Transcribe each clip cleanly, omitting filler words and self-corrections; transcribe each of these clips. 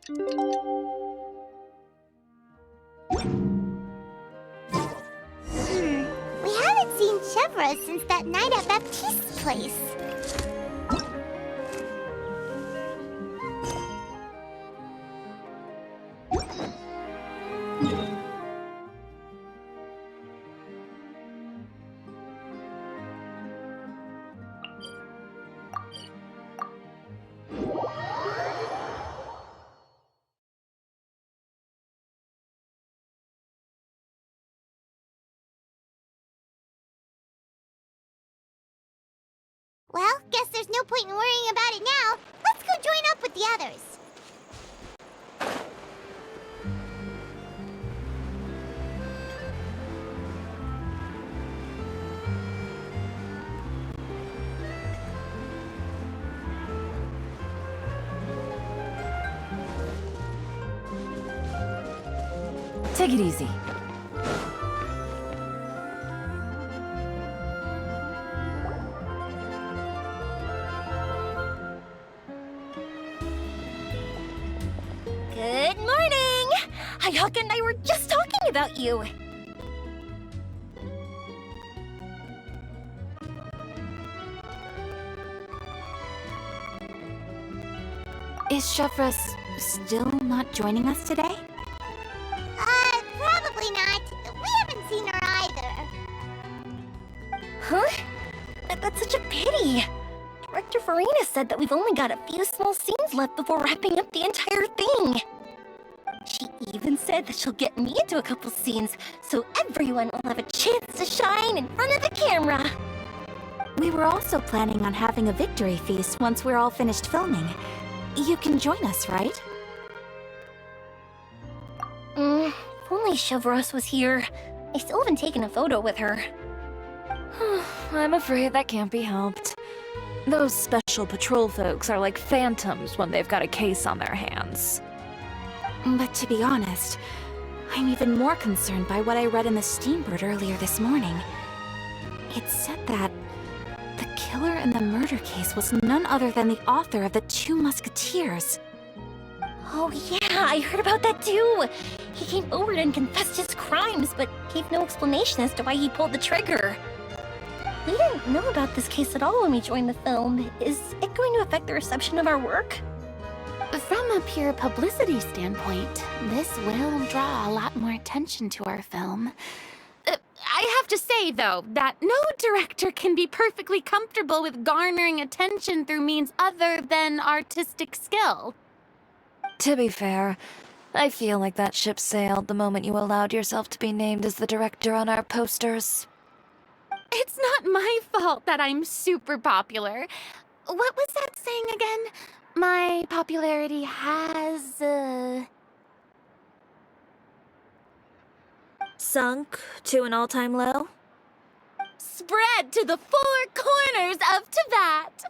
We haven't seen Chevra since that night at Baptiste's place. Well, guess there's no point in worrying about it now. Let's go join up with the others. Take it easy. Good morning! Hayaka and I were just talking about you. Is Chevra still not joining us today? Probably not. We haven't seen her either. Huh? That's such a pity. Director Farina said that we've only got a few small scenes left before wrapping up the entire thing. She even said that she'll get me into a couple scenes, so everyone will have a chance to shine in front of the camera. We were also planning on having a victory feast once we're all finished filming. You can join us, right? If only Chevros was here. I still haven't taken a photo with her. I'm afraid that can't be helped. Those special patrol folks are like phantoms when they've got a case on their hands. But to be honest, I'm even more concerned by what I read in the Steambird earlier this morning. It said that the killer in the murder case was none other than the author of the Two Musketeers. Oh yeah, I heard about that too. He came forward and confessed his crimes, but gave no explanation as to why he pulled the trigger. We didn't know about this case at all when we joined the film. Is it going to affect the reception of our work? From a pure publicity standpoint, this will draw a lot more attention to our film. I have to say, though, that no director can be perfectly comfortable with garnering attention through means other than artistic skill. To be fair, I feel like that ship sailed the moment you allowed yourself to be named as the director on our posters. It's not my fault that I'm super popular. What was that saying again? My popularity has, Sunk to an all-time low? spread to the four corners of Tibet.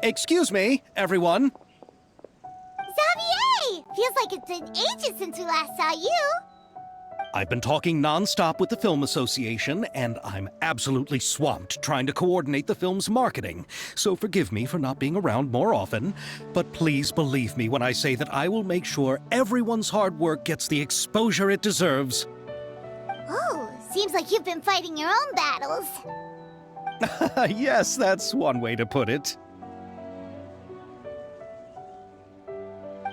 Excuse me, everyone. Xavier! Feels like it's been ages since we last saw you. I've been talking non-stop with the Film Association, and I'm absolutely swamped trying to coordinate the film's marketing. So forgive me for not being around more often, but please believe me when I say that I will make sure everyone's hard work gets the exposure it deserves. Oh, seems like you've been fighting your own battles. Yes, that's one way to put it.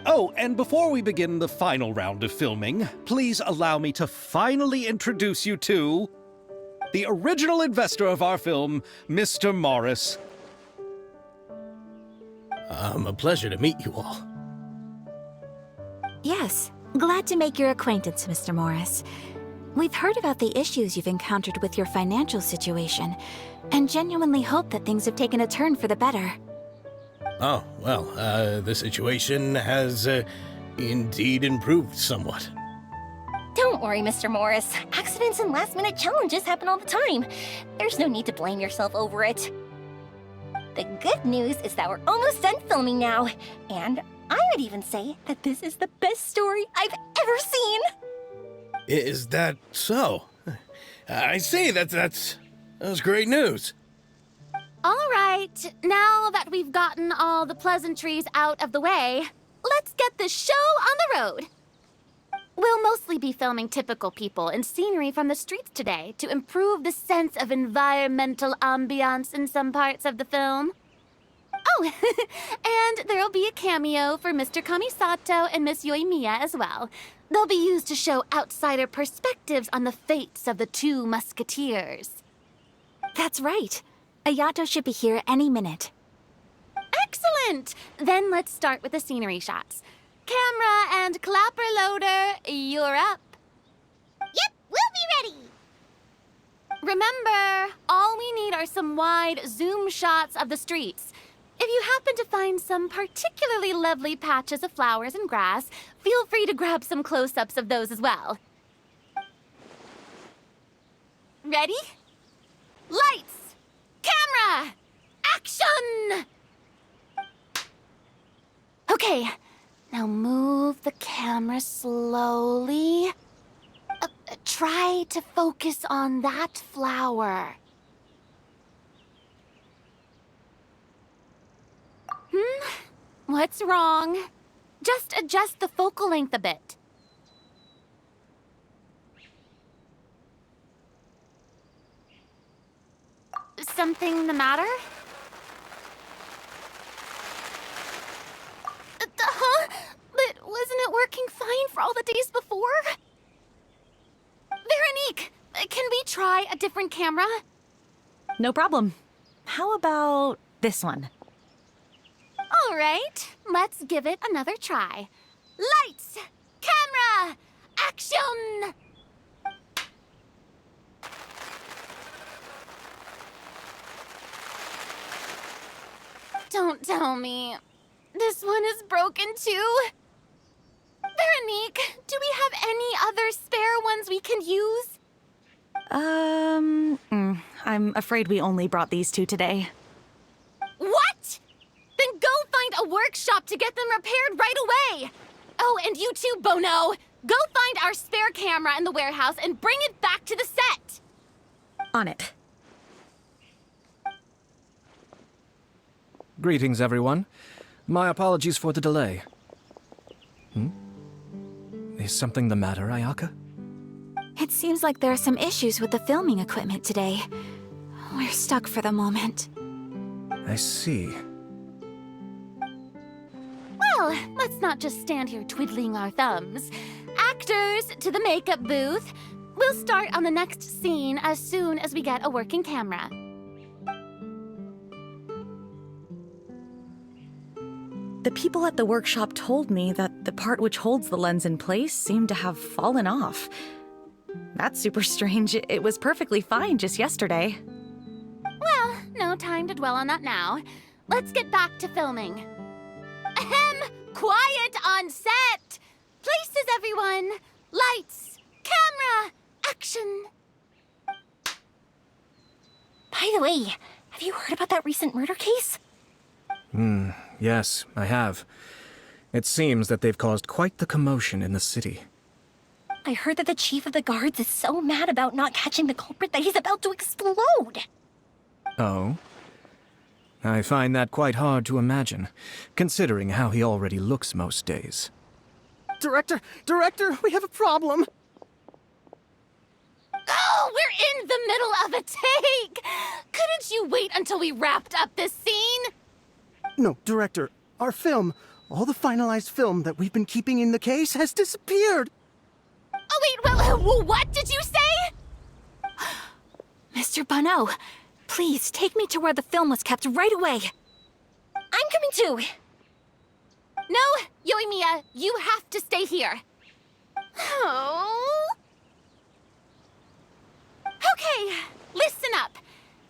Oh, and before we begin the final round of filming, please allow me to finally introduce you to the original investor of our film, Mr. Morris. A pleasure to meet you all. Yes, glad to make your acquaintance, Mr. Morris. We've heard about the issues you've encountered with your financial situation, and genuinely hope that things have taken a turn for the better. Oh, well, the situation has indeed improved somewhat. Don't worry, Mr. Morris. Accidents and last-minute challenges happen all the time. There's no need to blame yourself over it. The good news is that we're almost done filming now, and I would even say that this is the best story I've ever seen. Is that so? I see, that's great news. All right, now that we've gotten all the pleasantries out of the way, let's get this show on the road. We'll mostly be filming typical people and scenery from the streets today to improve the sense of environmental ambiance in some parts of the film. Oh, and there'll be a cameo for Mr. Kamisato and Miss Yoimiya as well. They'll be used to show outsider perspectives on the fates of the two musketeers. That's right. Ayato should be here any minute. Excellent! Then let's start with the scenery shots. Camera and clapper loader, you're up. Yep, we'll be ready. Remember, all we need are some wide zoom shots of the streets. If you happen to find some particularly lovely patches of flowers and grass, feel free to grab some close-ups of those as well. Ready? Lights! Camera! Action! Okay, now move the camera slowly. Try to focus on that flower. What's wrong? Just adjust the focal length a bit. Something the matter? Huh? But wasn't it working fine for all the days before? Veronique, can we try a different camera? No problem. How about this one? All right, let's give it another try. Lights! Camera! Action! Don't tell me. This one is broken too. Veronique, do we have any other spare ones we can use? I'm afraid we only brought these two today. What? Then go find a workshop to get them repaired right away. Oh, and you too, Bono. Go find our spare camera in the warehouse and bring it back to the set. On it. Greetings, everyone. My apologies for the delay. Is something the matter, Ayaka? It seems like there are some issues with the filming equipment today. We're stuck for the moment. I see. Well, let's not just stand here twiddling our thumbs. Actors, to the makeup booth. We'll start on the next scene as soon as we get a working camera. The people at the workshop told me that the part which holds the lens in place seemed to have fallen off. That's super strange. It was perfectly fine just yesterday. Well, no time to dwell on that now. Let's get back to filming. Ahem! Quiet on set! Places, everyone! Lights! Camera! Action! By the way, have you heard about that recent murder case? Yes, I have. It seems that they've caused quite the commotion in the city. I heard that the chief of the guards is so mad about not catching the culprit that he's about to explode. Oh? I find that quite hard to imagine, considering how he already looks most days. Director, we have a problem. Oh, we're in the middle of a take! Couldn't you wait until we wrapped up this scene? No, Director, our film, all the finalized film that we've been keeping in the case has disappeared. Oh, wait, well, what did you say? Mr. Bono, please take me to where the film was kept right away. I'm coming too. No, Yoimiya, you have to stay here. Oh. Okay, listen up.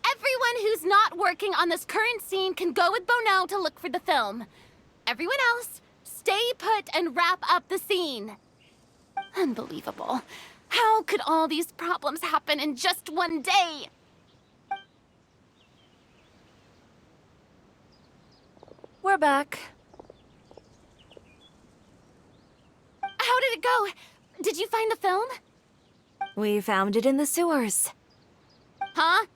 Everyone who's not working on this current scene can go with Bono to look for the film. Everyone else, stay put and wrap up the scene. Unbelievable. How could all these problems happen in just one day? We're back. How did it go? Did you find the film? We found it in the sewers. Huh?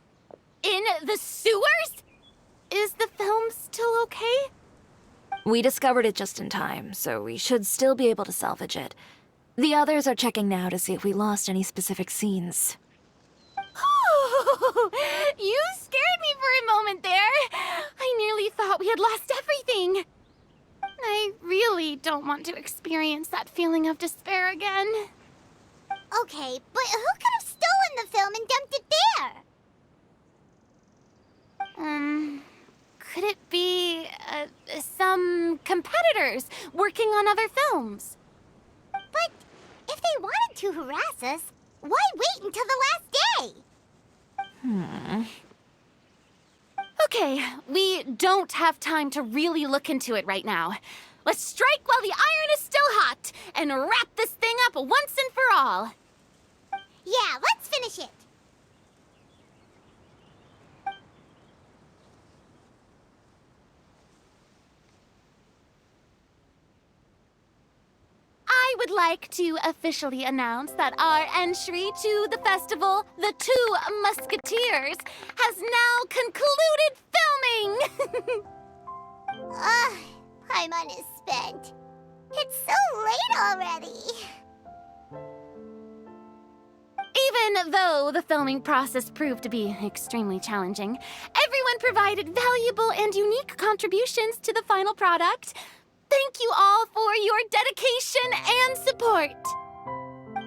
In the sewers? Is the film still okay? We discovered it just in time, so we should still be able to salvage it. The others are checking now to see if we lost any specific scenes. You scared me for a moment there. I nearly thought we had lost everything. I really don't want to experience that feeling of despair again. Okay, but who could have stolen the film and dumped it there? Could it be, some competitors working on other films? But if they wanted to harass us, why wait until the last day? Okay, we don't have time to really look into it right now. Let's strike while the iron is still hot and wrap this thing up once and for all. Yeah, let's finish it. I would like to officially announce that our entry to the festival, The Two Musketeers, has now concluded filming! Paimon is spent. It's so late already. Even though the filming process proved to be extremely challenging, everyone provided valuable and unique contributions to the final product. Thank you all for your dedication and support.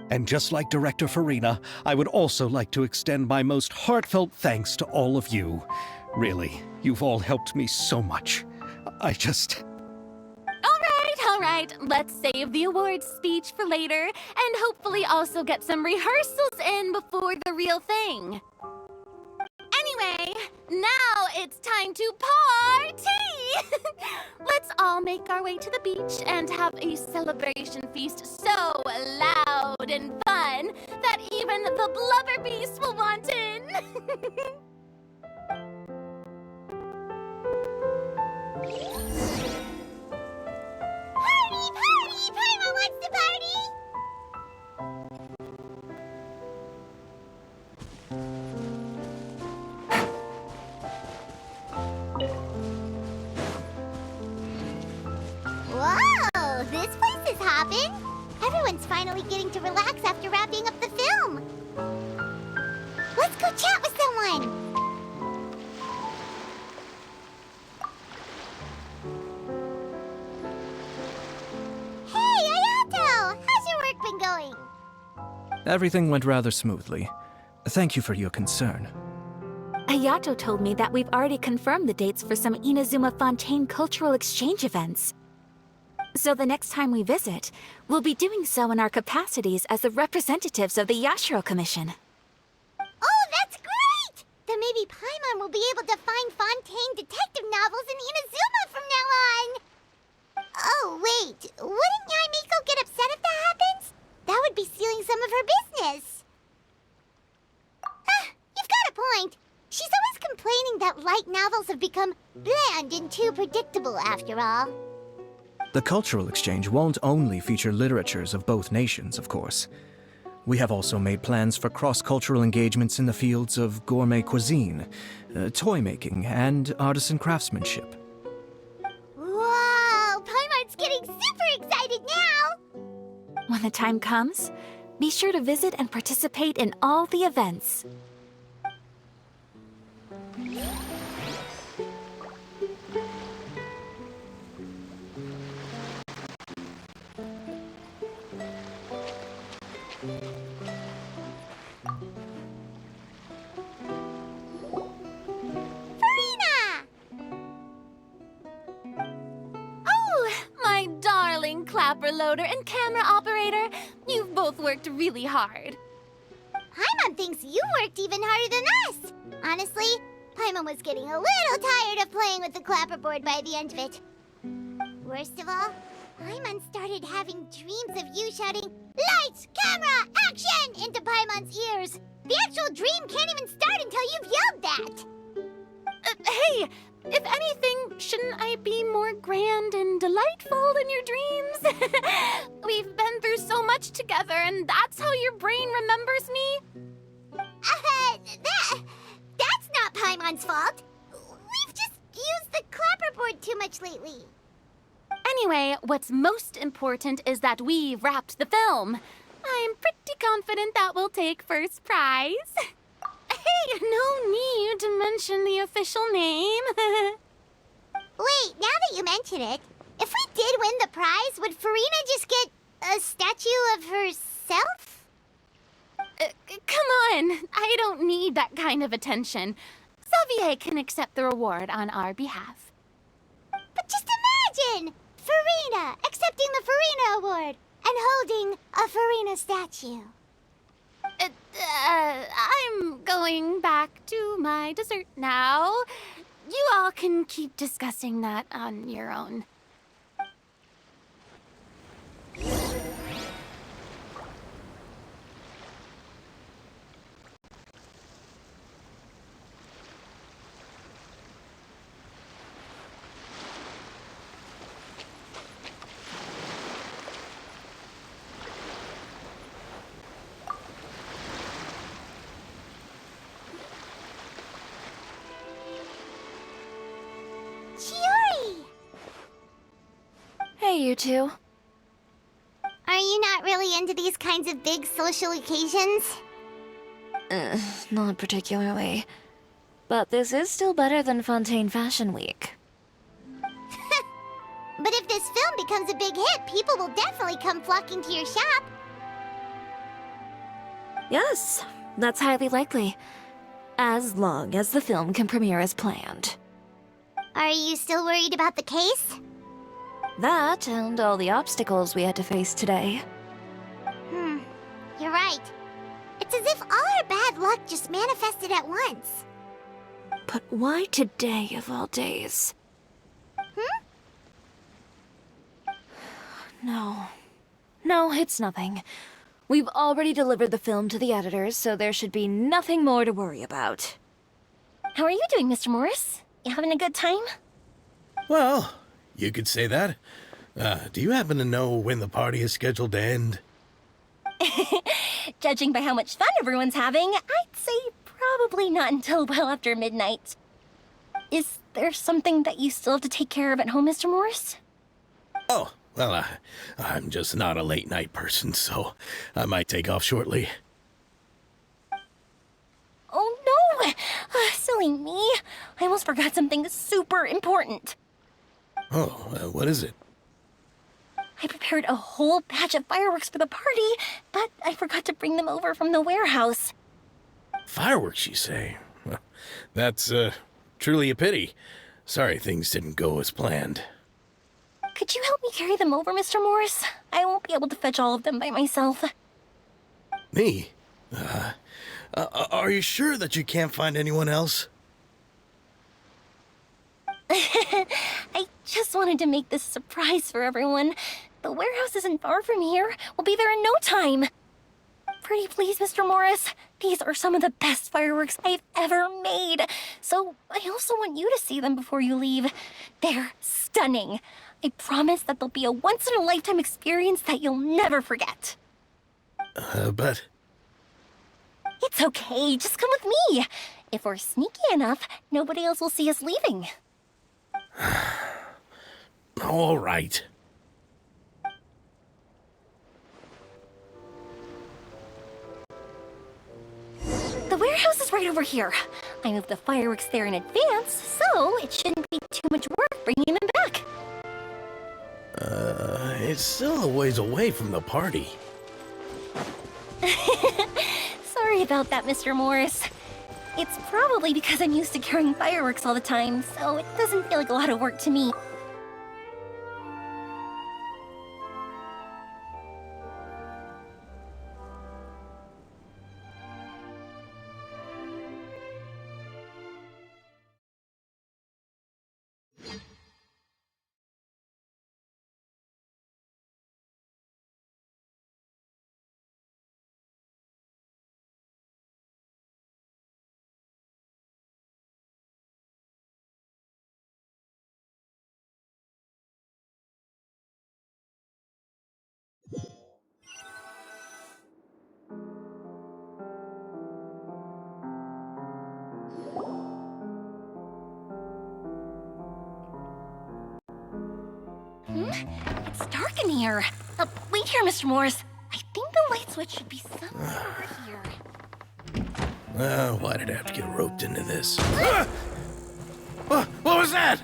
And just like Director Farina, I would also like to extend my most heartfelt thanks to all of you. Really, you've all helped me so much. All right, let's save the awards speech for later and hopefully also get some rehearsals in before the real thing. Anyway, now it's time to party! Let's all make our way to the beach and have a celebration feast so loud and fun that even the blubber beast will want in. Party, party! Paimon wants to party! Whoa, this place is hopping. Everyone's finally getting to relax after wrapping up the film. Let's go chat with someone. Hey, Ayato! How's your work been going? Everything went rather smoothly. Thank you for your concern. Ayato told me that we've already confirmed the dates for some Inazuma Fontaine cultural exchange events. So the next time we visit, we'll be doing so in our capacities as the representatives of the Yashiro Commission. Oh, that's great! Then maybe Paimon will be able to find Fontaine detective novels in Inazuma from now on. Oh, wait. Wouldn't Yae Miko get upset if that happens? That would be stealing some of her business. You've got a point. She's always complaining that light novels have become bland and too predictable after all. The cultural exchange won't only feature literatures of both nations, of course. We have also made plans for cross-cultural engagements in the fields of gourmet cuisine, toy making, and artisan craftsmanship. Whoa! Paimon's getting super excited now! When the time comes, be sure to visit and participate in all the events. Clapper loader and camera operator, you've both worked really hard. Paimon Paimon thinks you worked even harder than us. Honestly, Paimon was getting a little tired of playing with the clapperboard by the end of it. Worst of all, Paimon started having dreams of you shouting, "Lights, camera, action!" into Paimon's ears. The actual dream can't even start until you've yelled that. Hey, if anything, shouldn't I be more grand and delightful in your dreams? We've been through so much together, and that's how your brain remembers me? That's not Paimon's fault. We've just used the clapperboard too much lately. Anyway, what's most important is that we wrapped the film. I'm pretty confident that we'll take first prize. Hey, no need to mention the official name. Wait, now that you mention it, if we did win the prize, would Farina just get a statue of herself? Come on, I don't need that kind of attention. Xavier can accept the reward on our behalf. But just imagine! Farina accepting the Farina Award and holding a Farina statue. I'm going back to my dessert now. You all can keep discussing that on your own. Chiori! Hey, you two. Are you not really into these kinds of big social occasions? Not particularly. But this is still better than Fontaine Fashion Week. But if this film becomes a big hit, people will definitely come flocking to your shop. Yes, that's highly likely. As long as the film can premiere as planned. Are you still worried about the case? That and all the obstacles we had to face today. You're right. It's as if all our bad luck just manifested at once. But why today of all days? No, it's nothing. We've already delivered the film to the editors, so there should be nothing more to worry about. How are you doing, Mr. Morris? You having a good time? Well, you could say that. Do you happen to know when the party is scheduled to end? Judging by how much fun everyone's having, I'd say probably not until well after midnight. Is there something that you still have to take care of at home, Mr. Morris? Oh, well, I'm just not a late night person, so I might take off shortly. Oh no! Silly me. I almost forgot something super important. Oh, what is it? I prepared a whole batch of fireworks for the party, but I forgot to bring them over from the warehouse. Fireworks, you say? Well, that's truly a pity. Sorry things didn't go as planned. Could you help me carry them over, Mr. Morris? I won't be able to fetch all of them by myself. Me? Are you sure that you can't find anyone else? I just wanted to make this a surprise for everyone. The warehouse isn't far from here. We'll be there in no time. Pretty please, Mr. Morris. These are some of the best fireworks I've ever made. So I also want you to see them before you leave. They're stunning. I promise that they'll be a once-in-a-lifetime experience that you'll never forget. But... It's okay. Just come with me. If we're sneaky enough, nobody else will see us leaving. all right. The warehouse is right over here. I moved the fireworks there in advance, so it shouldn't be too much work bringing them back. It's still a ways away from the party. Sorry about that, Mr. Morris. It's probably because I'm used to carrying fireworks all the time, so it doesn't feel like a lot of work to me. It's dark in here. Wait here, Mr. Morris. I think the light switch should be somewhere over here. Why did I have to get roped into this? What was that?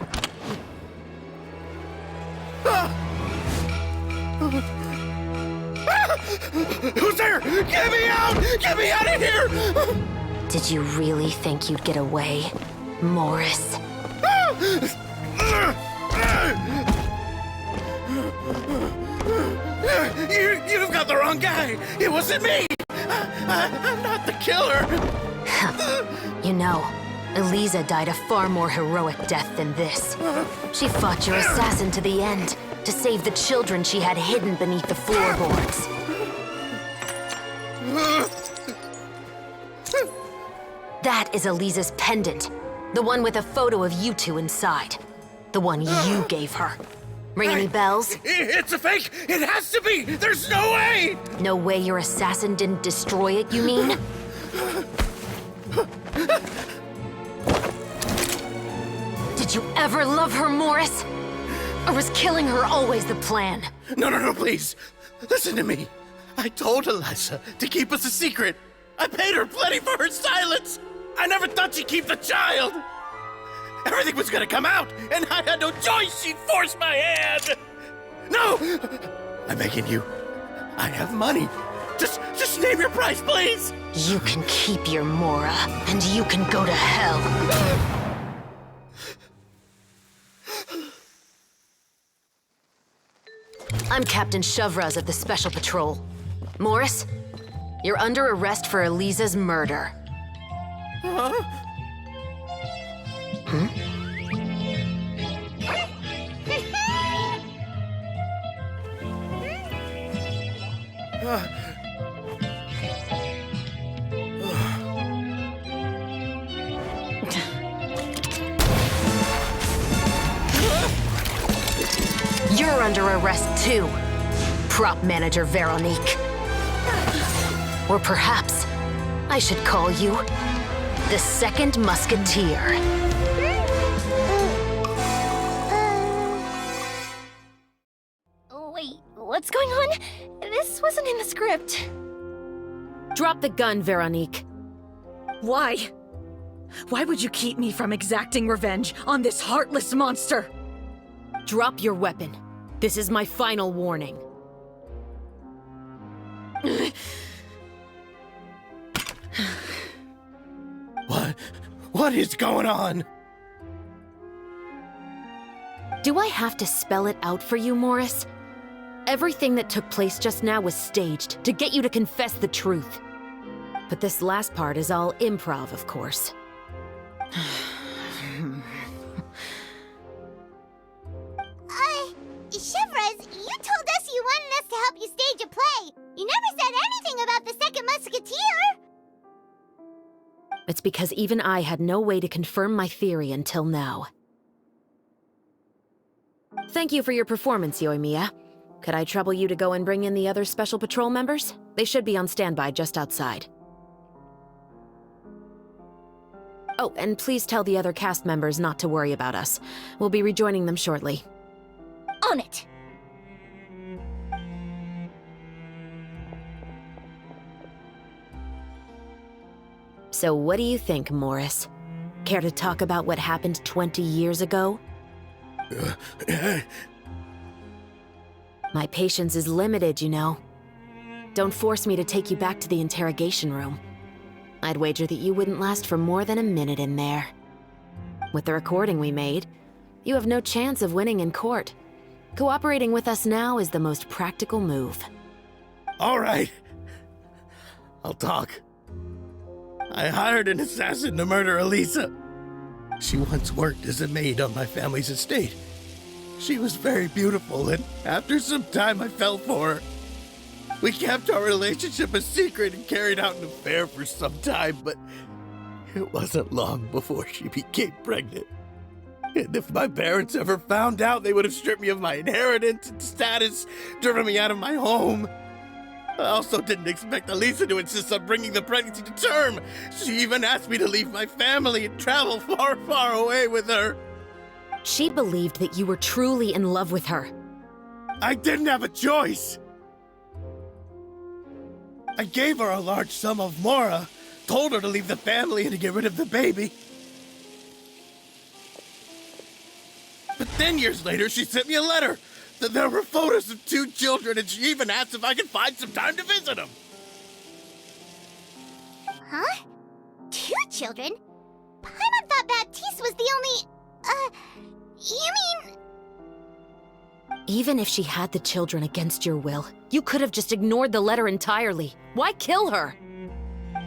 Who's there? Get me out! Get me out of here! Did you really think you'd get away, Morris? You've got the wrong guy! It wasn't me! I'm not the killer! You know, Eliza died a far more heroic death than this. She fought your assassin to the end, to save the children she had hidden beneath the floorboards. That is Eliza's pendant. The one with a photo of you two inside. The one you gave her. Ring any bells? It's a fake! It has to be! There's no way! No way your assassin didn't destroy it, you mean? Did you ever love her, Morris? Or was killing her always the plan? No, please. Listen to me. I told Eliza to keep us a secret. I paid her plenty for her silence. I never thought she'd keep the child. Everything was gonna come out, and I had no choice. She'd force my hand. No! I'm begging you. I have money. Just name your price, please. You can keep your Mora, and you can go to hell. I'm Captain Shovraz of the Special Patrol. Morris, you're under arrest for Eliza's murder. You're under arrest too, prop manager Veronique. Or perhaps I should call you the Second Musketeer. Wait, what's going on? This wasn't in the script. Drop the gun, Veronique. Why? Why would you keep me from exacting revenge on this heartless monster? Drop your weapon. This is my final warning. What is going on? Do I have to spell it out for you, Morris? Everything that took place just now was staged to get you to confess the truth. But this last part is all improv, of course. Chevrolet, you told us you wanted us to help you stage a play. You never said anything about the Second Musketeer. It's because even I had no way to confirm my theory until now. Thank you for your performance, Yoimiya. Could I trouble you to go and bring in the other Special Patrol members? They should be on standby just outside. Oh, and please tell the other cast members not to worry about us. We'll be rejoining them shortly. On it. So what do you think, Morris? Care to talk about what happened 20 years ago? My patience is limited, you know. Don't force me to take you back to the interrogation room. I'd wager that you wouldn't last for more than a minute in there. With the recording we made, you have no chance of winning in court. Cooperating with us now is the most practical move. All right. I'll talk. I hired an assassin to murder Eliza. She once worked as a maid on my family's estate. She was very beautiful, and after some time I fell for her. We kept our relationship a secret and carried out an affair for some time, but it wasn't long before she became pregnant. And if my parents ever found out, they would have stripped me of my inheritance and status, driven me out of my home. I also didn't expect Eliza to insist on bringing the pregnancy to term. She even asked me to leave my family and travel far, far away with her. She believed that you were truly in love with her. I didn't have a choice. I gave her a large sum of mora, told her to leave the family and to get rid of the baby. But then years later, she sent me a letter. There were photos of 2 children, and she even asked if I could find some time to visit them. Huh? 2 children? Paimon thought Baptiste was the only... you mean... Even if she had the children against your will, you could have just ignored the letter entirely. Why kill her?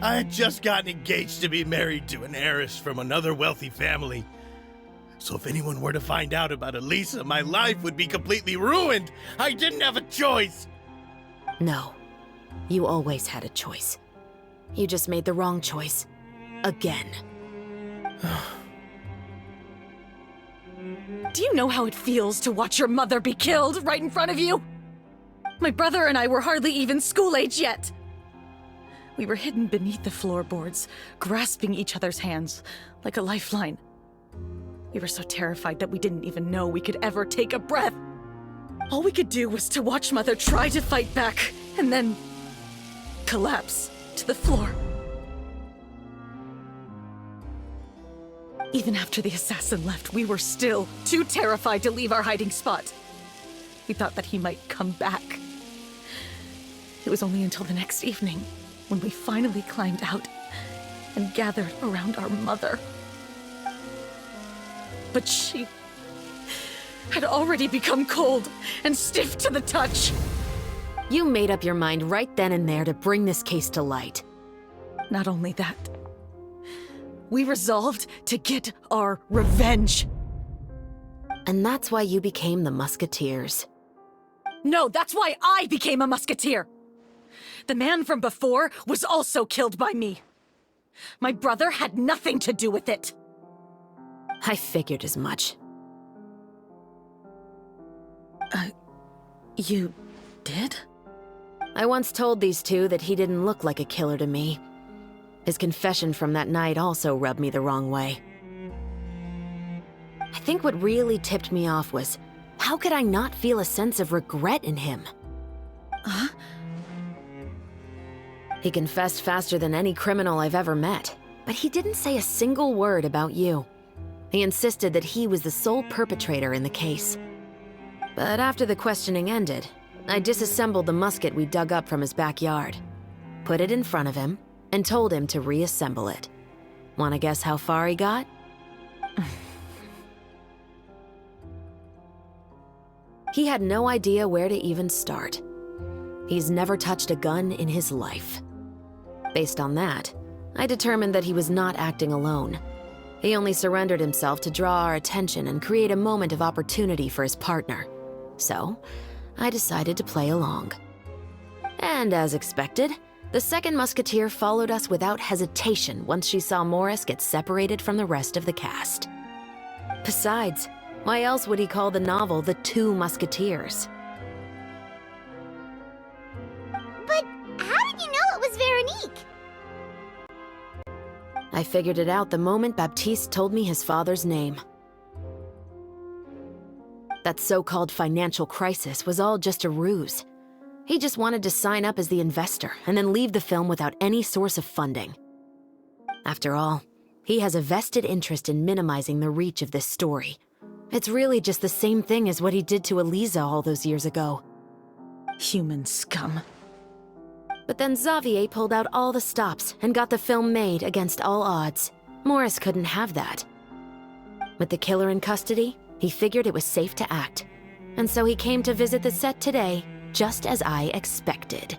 I had just gotten engaged to be married to an heiress from another wealthy family. So if anyone were to find out about Elisa, my life would be completely ruined. I didn't have a choice. No. You always had a choice. You just made the wrong choice. Again. Do you know how it feels to watch your mother be killed right in front of you? My brother and I were hardly even school age yet. We were hidden beneath the floorboards, grasping each other's hands like a lifeline. We were so terrified that we didn't even know we could ever take a breath. All we could do was to watch Mother try to fight back, and then collapse to the floor. Even after the assassin left, we were still too terrified to leave our hiding spot. We thought that he might come back. It was only until the next evening when we finally climbed out and gathered around our mother. But she had already become cold and stiff to the touch. You made up your mind right then and there to bring this case to light. Not only that, we resolved to get our revenge. And that's why you became the Musketeers. No, that's why I became a musketeer. The man from before was also killed by me. My brother had nothing to do with it. I figured as much. You did? I once told these two that he didn't look like a killer to me. His confession from that night also rubbed me the wrong way. I think what really tipped me off was, how could I not feel a sense of regret in him? Huh? He confessed faster than any criminal I've ever met, but he didn't say a single word about you. He insisted that he was the sole perpetrator in the case. But after the questioning ended, I disassembled the musket we dug up from his backyard, put it in front of him, and told him to reassemble it. Wanna guess how far he got? He had no idea where to even start. He's never touched a gun in his life. Based on that, I determined that he was not acting alone. He only surrendered himself to draw our attention and create a moment of opportunity for his partner. So, I decided to play along. And as expected, the second musketeer followed us without hesitation once she saw Morris get separated from the rest of the cast. Besides, why else would he call the novel The Two Musketeers? But how did you know it was Veronique? I figured it out the moment Baptiste told me his father's name. That so-called financial crisis was all just a ruse. He just wanted to sign up as the investor and then leave the film without any source of funding. After all, he has a vested interest in minimizing the reach of this story. It's really just the same thing as what he did to Elisa all those years ago. Human scum. But then Xavier pulled out all the stops and got the film made against all odds. Morris couldn't have that. With the killer in custody, he figured it was safe to act. And so he came to visit the set today, just as I expected.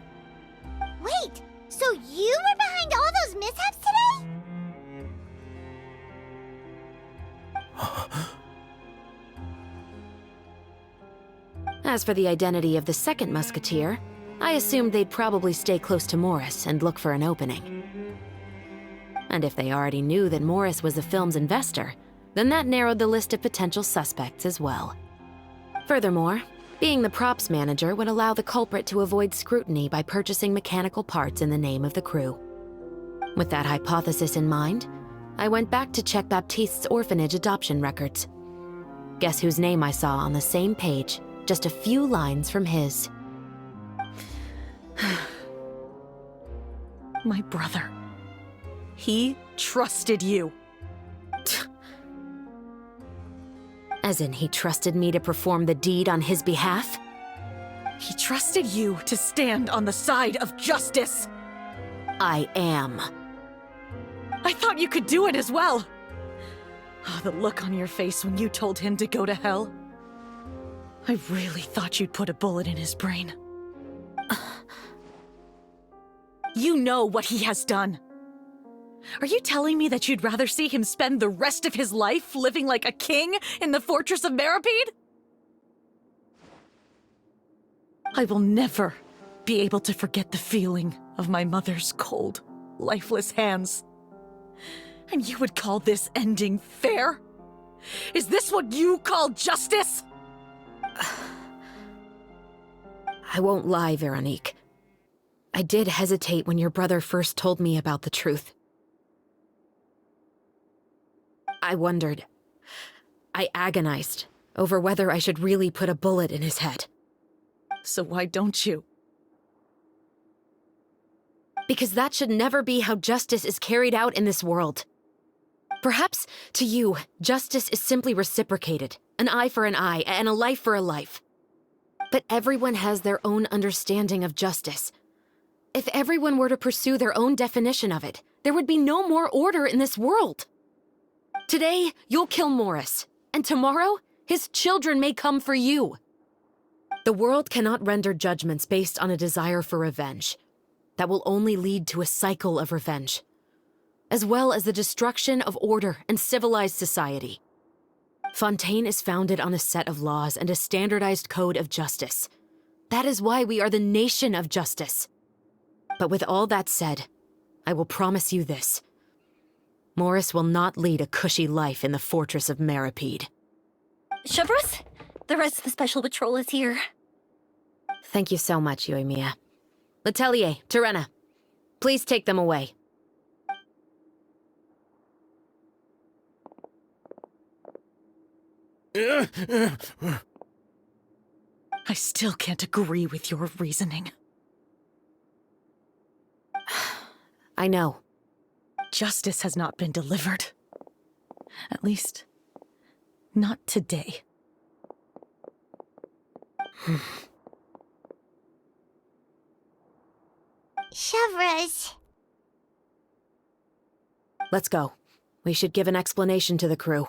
Wait, so you were behind all those mishaps today? As for the identity of the second musketeer, I assumed they'd probably stay close to Morris and look for an opening. And if they already knew that Morris was the film's investor, then that narrowed the list of potential suspects as well. Furthermore, being the props manager would allow the culprit to avoid scrutiny by purchasing mechanical parts in the name of the crew. With that hypothesis in mind, I went back to check Baptiste's orphanage adoption records. Guess whose name I saw on the same page, just a few lines from his. My brother. He trusted you. As in, he trusted me to perform the deed on his behalf? He trusted you to stand on the side of justice. I am. I thought you could do it as well. Oh, the look on your face when you told him to go to hell. I really thought you'd put a bullet in his brain. You know what he has done. Are you telling me that you'd rather see him spend the rest of his life living like a king in the fortress of Meripede? I will never be able to forget the feeling of my mother's cold, lifeless hands. And you would call this ending fair? Is this what you call justice? I won't lie, Veronique. I did hesitate when your brother first told me about the truth. I wondered. I agonized over whether I should really put a bullet in his head. So why don't you? Because that should never be how justice is carried out in this world. Perhaps, to you, justice is simply reciprocated. An eye for an eye, and a life for a life. But everyone has their own understanding of justice. If everyone were to pursue their own definition of it, there would be no more order in this world. Today, you'll kill Morris, and tomorrow, his children may come for you. The world cannot render judgments based on a desire for revenge. That will only lead to a cycle of revenge, as well as the destruction of order and civilized society. Fontaine is founded on a set of laws and a standardized code of justice. That is why we are the nation of justice. But with all that said, I will promise you this. Morris will not lead a cushy life in the fortress of Meripede. Chevros, the rest of the Special Patrol is here. Thank you so much, Yoimiya. Letelier, Terena, please take them away. I still can't agree with your reasoning. I know. Justice has not been delivered. At least, not today. Chevros. Let's go. We should give an explanation to the crew.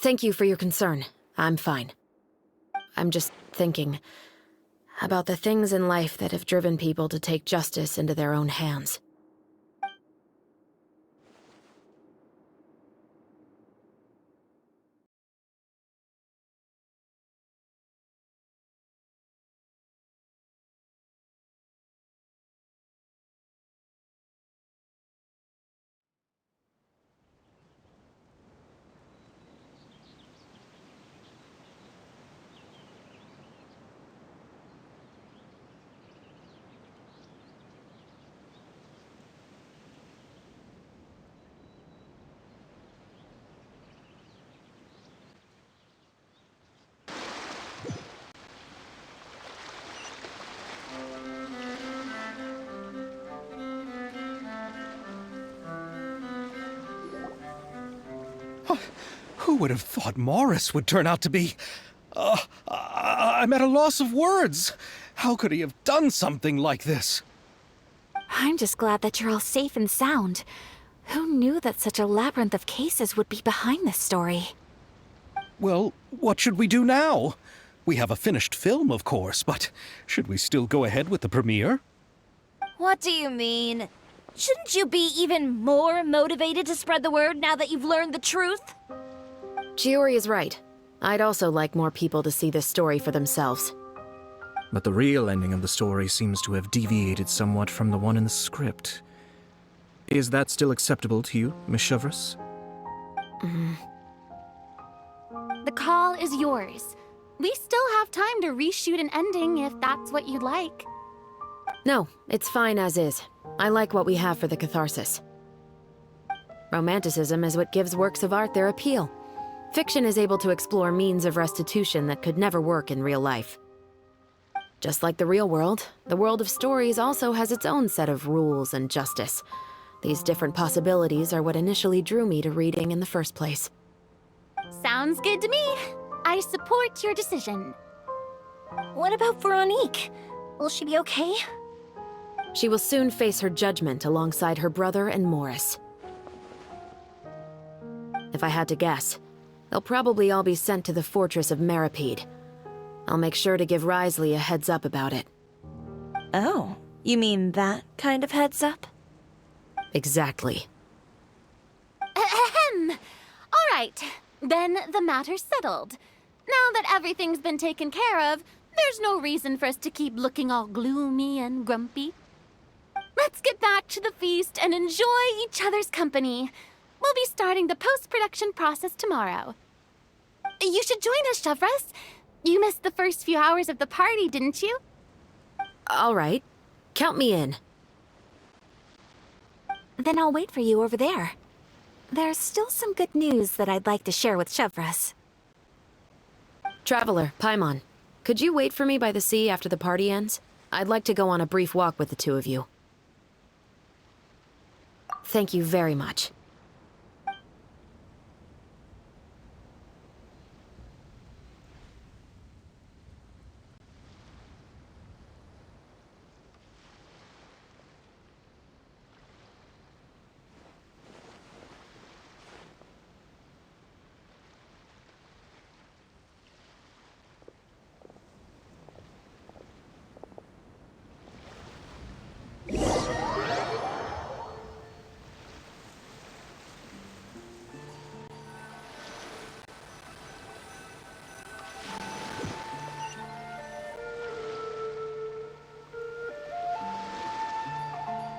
Thank you for your concern. I'm fine. I'm just thinking about the things in life that have driven people to take justice into their own hands. Who would have thought Morris would turn out to be... I'm at a loss of words. How could he have done something like this? I'm just glad that you're all safe and sound. Who knew that such a labyrinth of cases would be behind this story? Well, what should we do now? We have a finished film, of course, but should we still go ahead with the premiere? What do you mean? Shouldn't you be even more motivated to spread the word now that you've learned the truth? Chiori is right. I'd also like more people to see this story for themselves. But the real ending of the story seems to have deviated somewhat from the one in the script. Is that still acceptable to you, Miss Chevros? The call is yours. We still have time to reshoot an ending if that's what you'd like. No, it's fine as is. I like what we have for the catharsis. Romanticism is what gives works of art their appeal. Fiction is able to explore means of restitution that could never work in real life. Just like the real world, the world of stories also has its own set of rules and justice. These different possibilities are what initially drew me to reading in the first place. Sounds good to me. I support your decision. What about Veronique? Will she be okay? She will soon face her judgment alongside her brother and Morris. If I had to guess, they'll probably all be sent to the fortress of Meripede. I'll make sure to give Risley a heads up about it. Oh, you mean that kind of heads up? Exactly. Ahem. All right, then the matter's settled. Now that everything's been taken care of, there's no reason for us to keep looking all gloomy and grumpy. Let's get back to the feast and enjoy each other's company. We'll be starting the post-production process tomorrow. You should join us, Chevres. You missed the first few hours of the party, didn't you? All right. Count me in. Then I'll wait for you over there. There's still some good news that I'd like to share with Chevres. Traveler, Paimon, could you wait for me by the sea after the party ends? I'd like to go on a brief walk with the two of you. Thank you very much.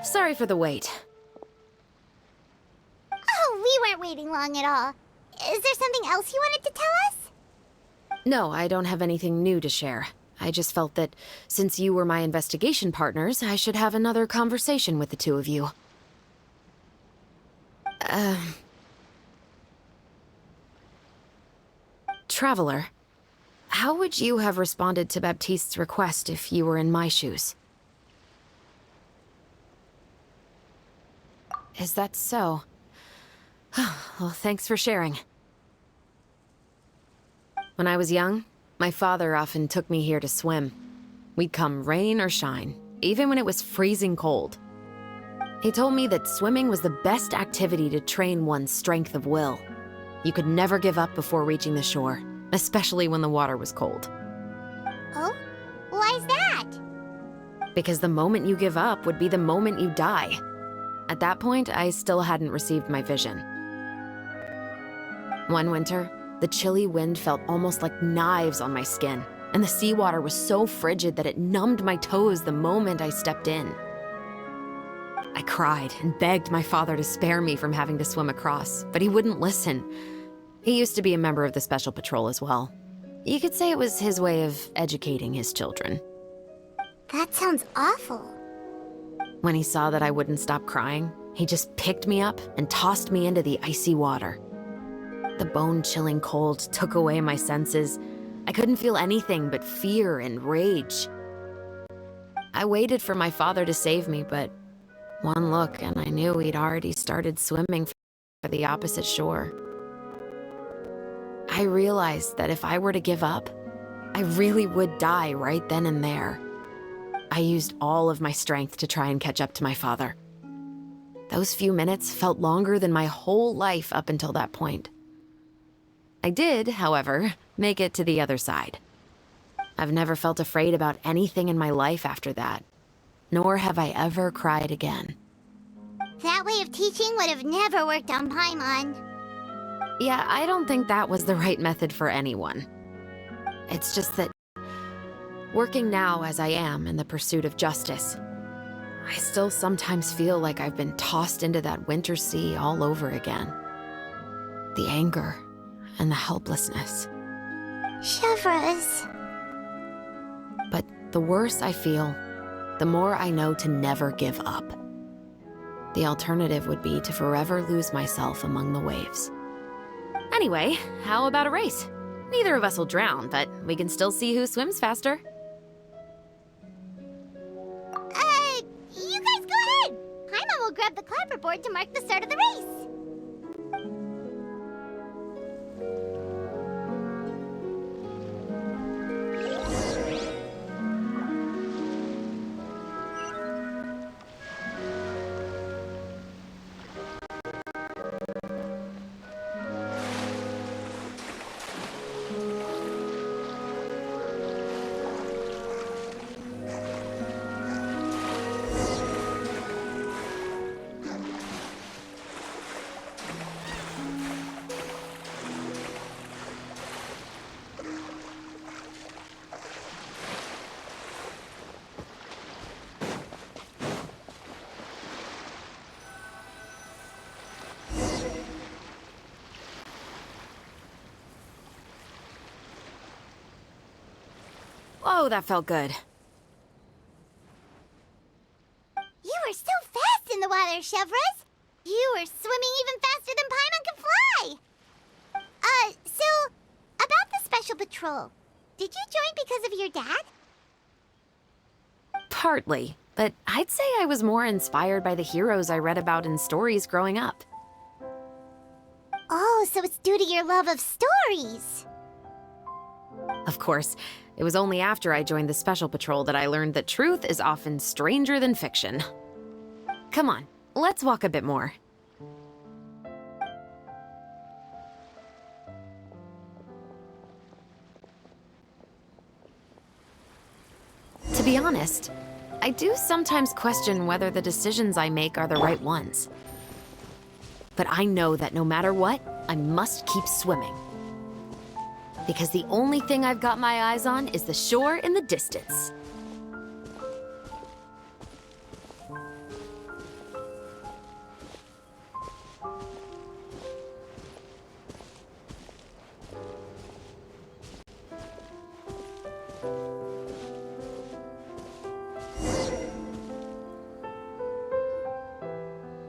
Sorry for the wait. Oh, we weren't waiting long at all. Is there something else you wanted to tell us? No, I don't have anything new to share. I just felt that since you were my investigation partners, I should have another conversation with the two of you. Traveler, how would you have responded to Baptiste's request if you were in my shoes? Is that so? Well, thanks for sharing. When I was young, my father often took me here to swim. We'd come rain or shine, even when it was freezing cold. He told me that swimming was the best activity to train one's strength of will. You could never give up before reaching the shore, especially when the water was cold. Oh? Why's that? Because the moment you give up would be the moment you die. At that point, I still hadn't received my vision. One winter, the chilly wind felt almost like knives on my skin, and the seawater was so frigid that it numbed my toes the moment I stepped in. I cried and begged my father to spare me from having to swim across, but he wouldn't listen. He used to be a member of the Special Patrol as well. You could say it was his way of educating his children. That sounds awful. When he saw that I wouldn't stop crying, he just picked me up and tossed me into the icy water. The bone-chilling cold took away my senses. I couldn't feel anything but fear and rage. I waited for my father to save me, but one look and I knew he'd already started swimming for the opposite shore. I realized that if I were to give up, I really would die right then and there. I used all of my strength to try and catch up to my father. Those few minutes felt longer than my whole life up until that point. I did, however, make it to the other side. I've never felt afraid about anything in my life after that, nor have I ever cried again. That way of teaching would have never worked on Paimon. Yeah, I don't think that was the right method for anyone. It's just that, working now as I am in the pursuit of justice, I still sometimes feel like I've been tossed into that winter sea all over again. The anger and the helplessness. Chevres. But the worse I feel, the more I know to never give up. The alternative would be to forever lose myself among the waves. Anyway, how about a race? Neither of us will drown, but we can still see who swims faster. You guys go ahead. Paimon will grab the clapperboard to mark the start of the race. Whoa, that felt good. You were so fast in the water, Chevros. You were swimming even faster than Paimon can fly. So, about the Special Patrol. Did you join because of your dad? Partly, but I'd say I was more inspired by the heroes I read about in stories growing up. Oh, so it's due to your love of stories. Of course, it was only after I joined the Special Patrol that I learned that truth is often stranger than fiction. Come on, let's walk a bit more. To be honest, I do sometimes question whether the decisions I make are the right ones. But I know that no matter what, I must keep swimming. Because the only thing I've got my eyes on is the shore in the distance.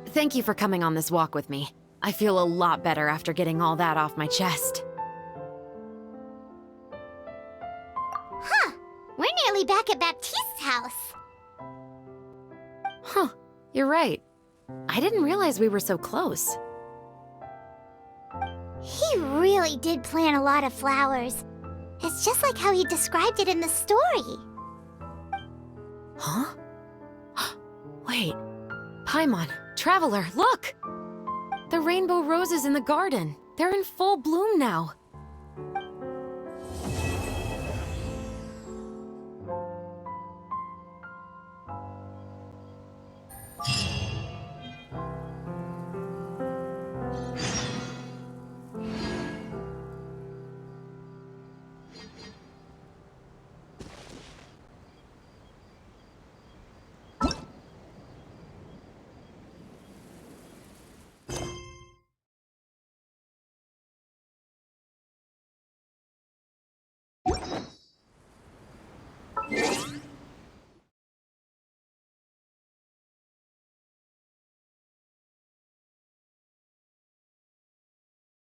Thank you for coming on this walk with me. I feel a lot better after getting all that off my chest. Huh. We're nearly back at Baptiste's house. Huh. You're right. I didn't realize we were so close. He really did plant a lot of flowers. It's just like how he described it in the story. Huh? Wait. Paimon, Traveler, look! The rainbow roses in the garden. They're in full bloom now.